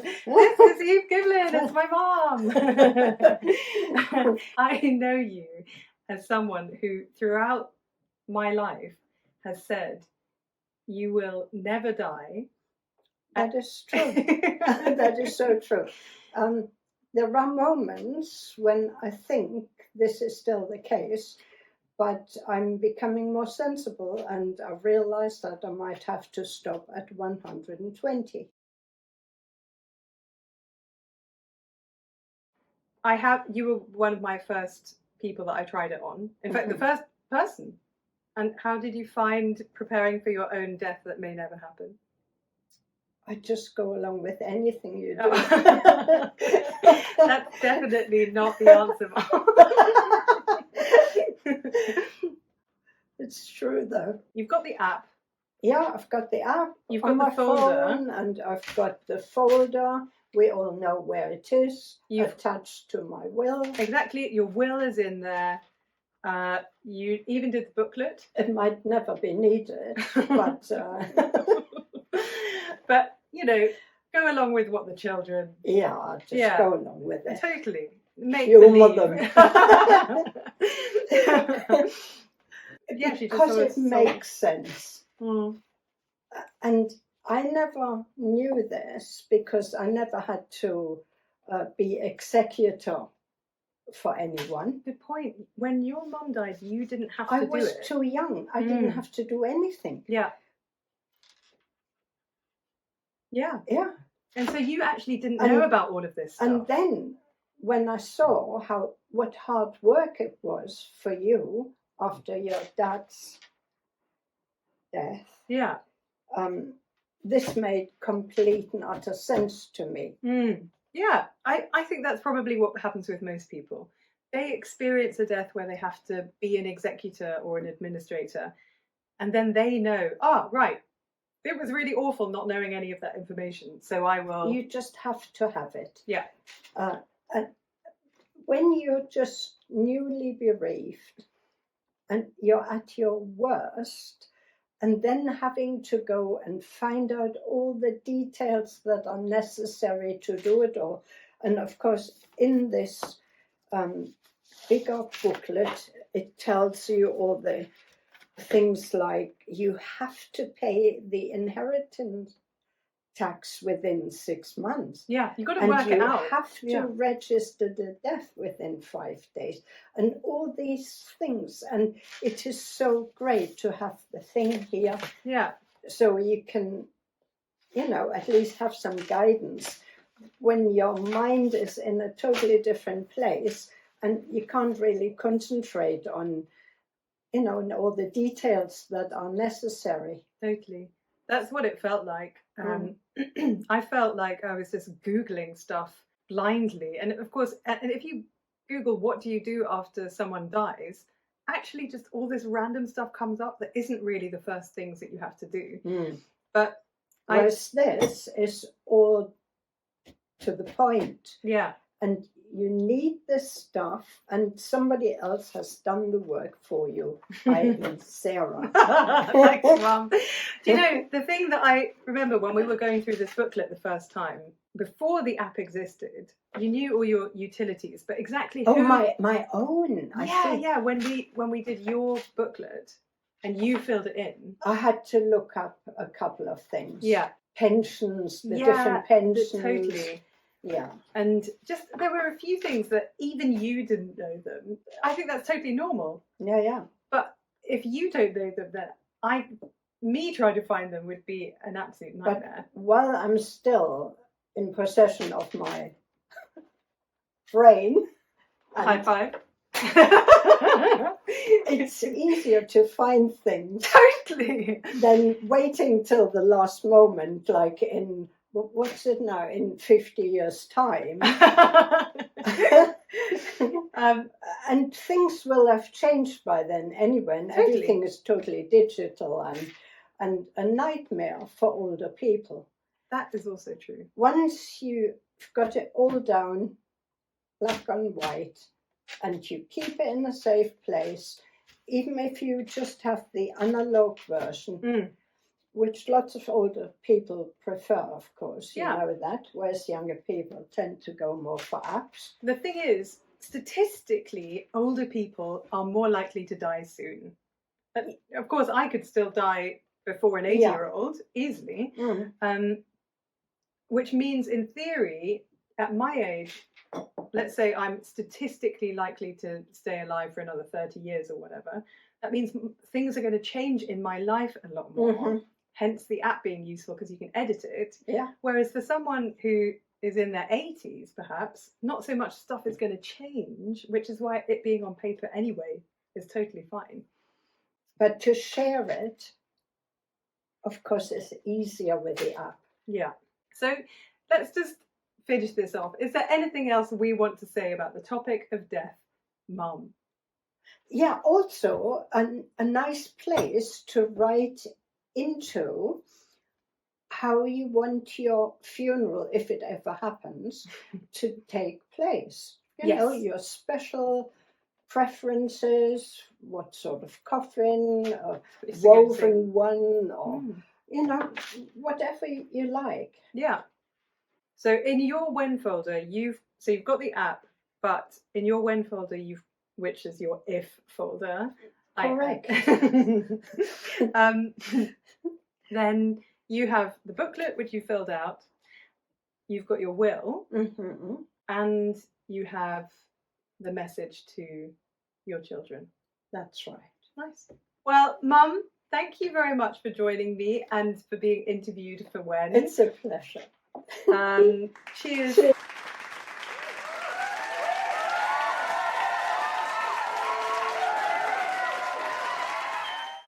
This is Eve Giblin, it's my mom. I know you as someone who, throughout my life, has said, you will never die. That is true. That is so true. There are moments when I think this is still the case, but I'm becoming more sensible, and I realize that I might have to stop at 120. You were one of my first people that I tried it on. In fact, the first person. And how did you find preparing for your own death that may never happen? I just go along with anything you do. That's definitely not the answer, Mom. It's true, though. You've got the app. Yeah, I've got the app. You've on got my the folder. phone, and I've got the folder. We all know where it is. You've attached to my will. Exactly. Your will is in there. You even did the booklet. It might never be needed, but but go along with what the children. Yeah, just go along with it. Totally. Make Humor believe. them. Because it makes sense. Mm. And I never knew this because I never had to be executor for anyone. Good point. When your mum died, you didn't have to do it. I was too young. I didn't have to do anything. Yeah. Yeah. And so you actually didn't know about all of this stuff. And then when I saw what hard work it was for you after your dad's death, this made complete and utter sense to me. Yeah, I think that's probably what happens with most people. They experience a death where they have to be an executor or an administrator, and then they know, right, it was really awful not knowing any of that information, so I will... You just have to have it. Yeah. And when you're just newly bereaved and you're at your worst, and then having to go and find out all the details that are necessary to do it all. And of course, in this bigger booklet, it tells you all the things like you have to pay the inheritance tax within 6 months. Yeah, you've got to work it out. And you have to register the death within 5 days. And all these things. And it is so great to have the thing here. Yeah. So you can, at least have some guidance when your mind is in a totally different place and you can't really concentrate on, all the details that are necessary. Totally. That's what it felt like. I felt like I was just Googling stuff blindly. And of course, and if you Google what do you do after someone dies, actually just all this random stuff comes up that isn't really the first things that you have to do. But whereas this is all to the point. Yeah. And you need this stuff, and somebody else has done the work for you, i.e. Sarah. Thanks, Mum. Do you know, the thing that I remember when we were going through this booklet the first time, before the app existed, you knew all your utilities, but exactly who... Oh, my own, I think. Yeah, when we did your booklet, and you filled it in. I had to look up a couple of things. Yeah. Pensions, the different pensions. Totally. Yeah. And just there were a few things that even you didn't know them. I think that's totally normal. Yeah. But if you don't know them, then me trying to find them would be an absolute nightmare. But while I'm still in possession of my brain... High five. It's easier to find things. Totally. Than waiting till the last moment, like in... What's it now? In 50 years' time. And things will have changed by then anyway. And totally. Everything is totally digital and a nightmare for older people. That is also true. Once you've got it all down, black on white, and you keep it in a safe place, even if you just have the analog version, which lots of older people prefer, of course, you Yeah. know that, whereas younger people tend to go more for apps. The thing is, statistically, older people are more likely to die soon. But of course, I could still die before an 80-year-old easily, which means, in theory, at my age, let's say I'm statistically likely to stay alive for another 30 years or whatever. That means things are going to change in my life a lot more. Hence the app being useful because you can edit it. Yeah. Whereas for someone who is in their 80s, perhaps, not so much stuff is going to change, which is why it being on paper anyway is totally fine. But to share it, of course, is easier with the app. Yeah. So let's just finish this off. Is there anything else we want to say about the topic of death, Mum? Yeah, also a nice place to write into how you want your funeral, if it ever happens, to take place. You know, your special preferences, what sort of coffin, or woven one, or, you know, whatever you like. Yeah. So in your Whenn folder, you've got the app, but in your Whenn folder, which is your if folder. Correct. Then you have the booklet, which you filled out. You've got your will, and you have the message to your children. That's right. Nice. Well, Mum, thank you very much for joining me and for being interviewed for Whenn. It's a pleasure. Cheers.